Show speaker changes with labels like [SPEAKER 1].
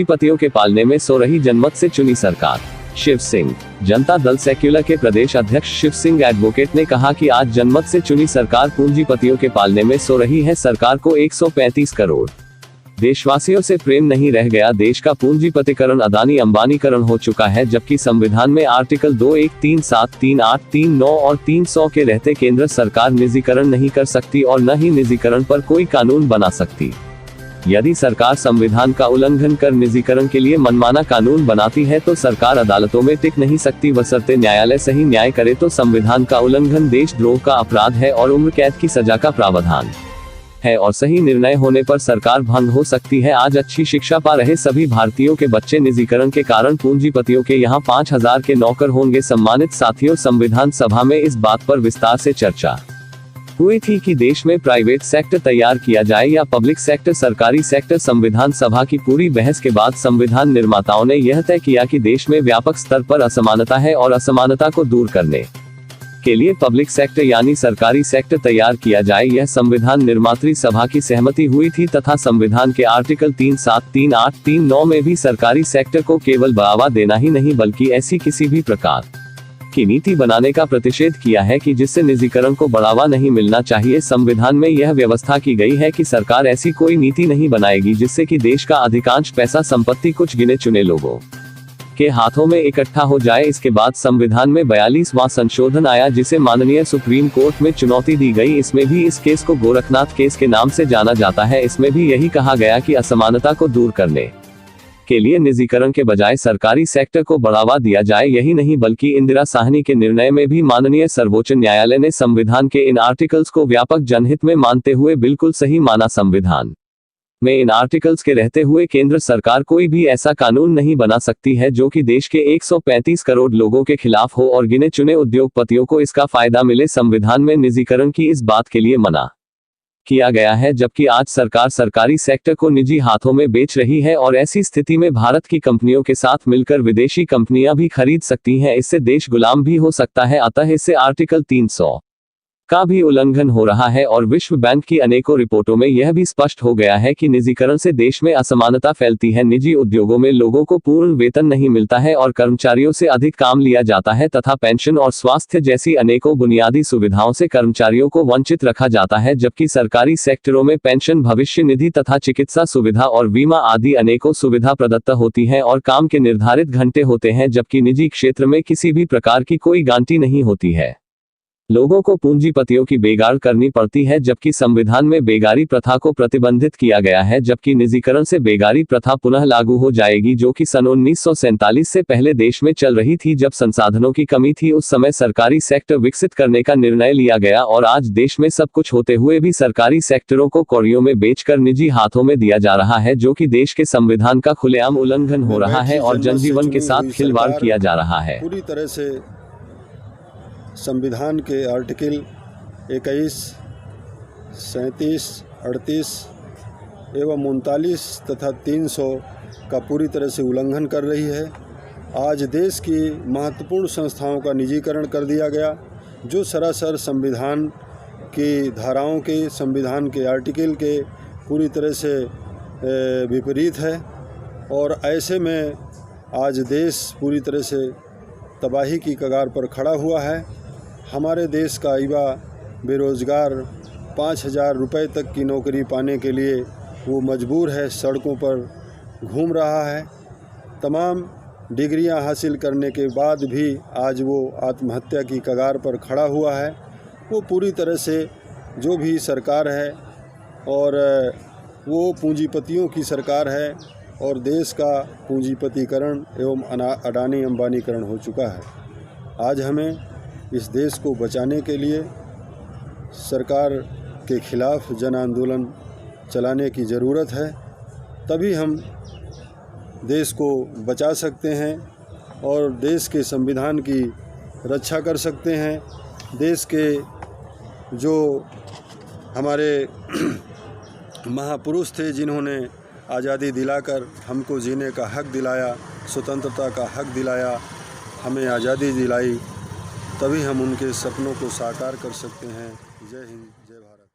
[SPEAKER 1] पूंजीपतियों के पालने में सो रही जनमत से चुनी सरकार। शिव सिंह। जनता दल सेक्युलर के प्रदेश अध्यक्ष शिव सिंह एडवोकेट ने कहा कि आज जनमत से चुनी सरकार पूंजीपतियों के पालने में सो रही है। सरकार को 135 करोड़ देशवासियों से प्रेम नहीं रह गया। देश का पूंजीपतिकरण अदानी अंबानीकरण हो चुका है, जबकि संविधान में आर्टिकल 2, 1, 3, 7, 3, 8, 3, 9 और 300 के रहते केंद्र सरकार निजीकरण नहीं कर सकती और न ही निजीकरण पर कोई कानून बना सकती। यदि सरकार संविधान का उल्लंघन कर निजीकरण के लिए मनमाना कानून बनाती है तो सरकार अदालतों में टिक नहीं सकती। बशर्ते न्यायालय सही न्याय करे तो संविधान का उल्लंघन देशद्रोह का अपराध है और उम्र कैद की सजा का प्रावधान है और सही निर्णय होने पर सरकार भंग हो सकती है। आज अच्छी शिक्षा पा रहे सभी भारतीयों के बच्चे निजीकरण के कारण पूंजीपतियों के यहाँ 5000 के नौकर होंगे। सम्मानित साथियों, संविधान सभा में इस बात पर विस्तार से चर्चा हुई थी कि देश में प्राइवेट सेक्टर तैयार किया जाए या पब्लिक सेक्टर, सरकारी सेक्टर। संविधान सभा की पूरी बहस के बाद संविधान निर्माताओं ने यह तय किया कि देश में व्यापक स्तर पर असमानता है और असमानता को दूर करने के लिए पब्लिक सेक्टर यानी सरकारी सेक्टर तैयार किया जाए। यह संविधान निर्मात्री सभा की सहमति हुई थी तथा संविधान के आर्टिकल 3, 7, 3, 8, 3, 9 में भी सरकारी सेक्टर को केवल बढ़ावा देना ही नहीं बल्कि ऐसी किसी भी प्रकार की नीति बनाने का प्रतिषेध किया है कि जिससे निजीकरण को बढ़ावा नहीं मिलना चाहिए। संविधान में यह व्यवस्था की गई है कि सरकार ऐसी कोई नीति नहीं बनाएगी जिससे कि देश का अधिकांश पैसा संपत्ति कुछ गिने चुने लोगों के हाथों में इकट्ठा हो जाए। इसके बाद संविधान में 42वां संशोधन आया जिसे माननीय सुप्रीम कोर्ट में चुनौती दी गई। इसमें भी इस केस को गोरखनाथ केस के नाम से जाना जाता है। इसमें भी यही कहा गया कि असमानता को दूर करने के लिए निजीकरण के बजाय सरकारी सेक्टर को बढ़ावा दिया जाए। यही नहीं बल्कि इंदिरा साहनी के निर्णय में भी माननीय सर्वोच्च न्यायालय ने संविधान के इन आर्टिकल्स को व्यापक जनहित में मानते हुए बिल्कुल सही माना। संविधान में इन आर्टिकल्स के रहते हुए केंद्र सरकार कोई भी ऐसा कानून नहीं बना सकती है जो कि देश के 135 करोड़ लोगों के खिलाफ हो और गिने चुने उद्योगपतियों को इसका फायदा मिले। संविधान में निजीकरण की इस बात के लिए मना किया गया है, जबकि आज सरकार सरकारी सेक्टर को निजी हाथों में बेच रही है और ऐसी स्थिति में भारत की कंपनियों के साथ मिलकर विदेशी कंपनियां भी खरीद सकती हैं। इससे देश गुलाम भी हो सकता है। अतः इससे आर्टिकल 300 का भी उल्लंघन हो रहा है और विश्व बैंक की अनेकों रिपोर्टों में यह भी स्पष्ट हो गया है कि निजीकरण से देश में असमानता फैलती है। निजी उद्योगों में लोगों को पूर्ण वेतन नहीं मिलता है और कर्मचारियों से अधिक काम लिया जाता है तथा पेंशन और स्वास्थ्य जैसी अनेकों बुनियादी सुविधाओं से कर्मचारियों को वंचित रखा जाता है, जबकि सरकारी सेक्टरों में पेंशन, भविष्य निधि तथा चिकित्सा सुविधा और बीमा आदि अनेकों सुविधा प्रदत्त होती है और काम के निर्धारित घंटे होते हैं, जबकि निजी क्षेत्र में किसी भी प्रकार की कोई गारंटी नहीं होती है। लोगों को पूंजीपतियों की बेगार करनी पड़ती है, जबकि संविधान में बेगारी प्रथा को प्रतिबंधित किया गया है। जबकि निजीकरण से बेगारी प्रथा पुनः लागू हो जाएगी जो कि सन 1947 से पहले देश में चल रही थी। जब संसाधनों की कमी थी उस समय सरकारी सेक्टर विकसित करने का निर्णय लिया गया और आज देश में सब कुछ होते हुए भी सरकारी सेक्टरों को कौड़ियों में बेचकर निजी हाथों में दिया जा रहा है, जो कि देश के संविधान का खुलेआम उल्लंघन हो रहा है और जनजीवन के साथ खिलवाड़ किया जा रहा है।
[SPEAKER 2] पूरी तरह से संविधान के आर्टिकल 21, 37, 38 एवं 39 तथा 300 का पूरी तरह से उल्लंघन कर रही है। आज देश की महत्वपूर्ण संस्थाओं का निजीकरण कर दिया गया, जो सरासर संविधान की धाराओं के, संविधान के आर्टिकल के पूरी तरह से विपरीत है और ऐसे में आज देश पूरी तरह से तबाही की कगार पर खड़ा हुआ है। हमारे देश का युवा बेरोज़गार 5000 रुपये तक की नौकरी पाने के लिए वो मजबूर है, सड़कों पर घूम रहा है। तमाम डिग्रियां हासिल करने के बाद भी आज वो आत्महत्या की कगार पर खड़ा हुआ है। वो पूरी तरह से जो भी सरकार है और वो पूंजीपतियों की सरकार है और देश का पूंजीपतिकरण एवं अडानी अंबानीकरण हो चुका है। आज हमें इस देश को बचाने के लिए सरकार के खिलाफ जन आंदोलन चलाने की ज़रूरत है, तभी हम देश को बचा सकते हैं और देश के संविधान की रक्षा कर सकते हैं। देश के जो हमारे महापुरुष थे जिन्होंने आज़ादी दिलाकर हमको जीने का हक दिलाया, स्वतंत्रता का हक दिलाया, हमें आज़ादी दिलाई, तभी हम उनके सपनों को साकार कर सकते हैं। जय हिंद, जय भारत।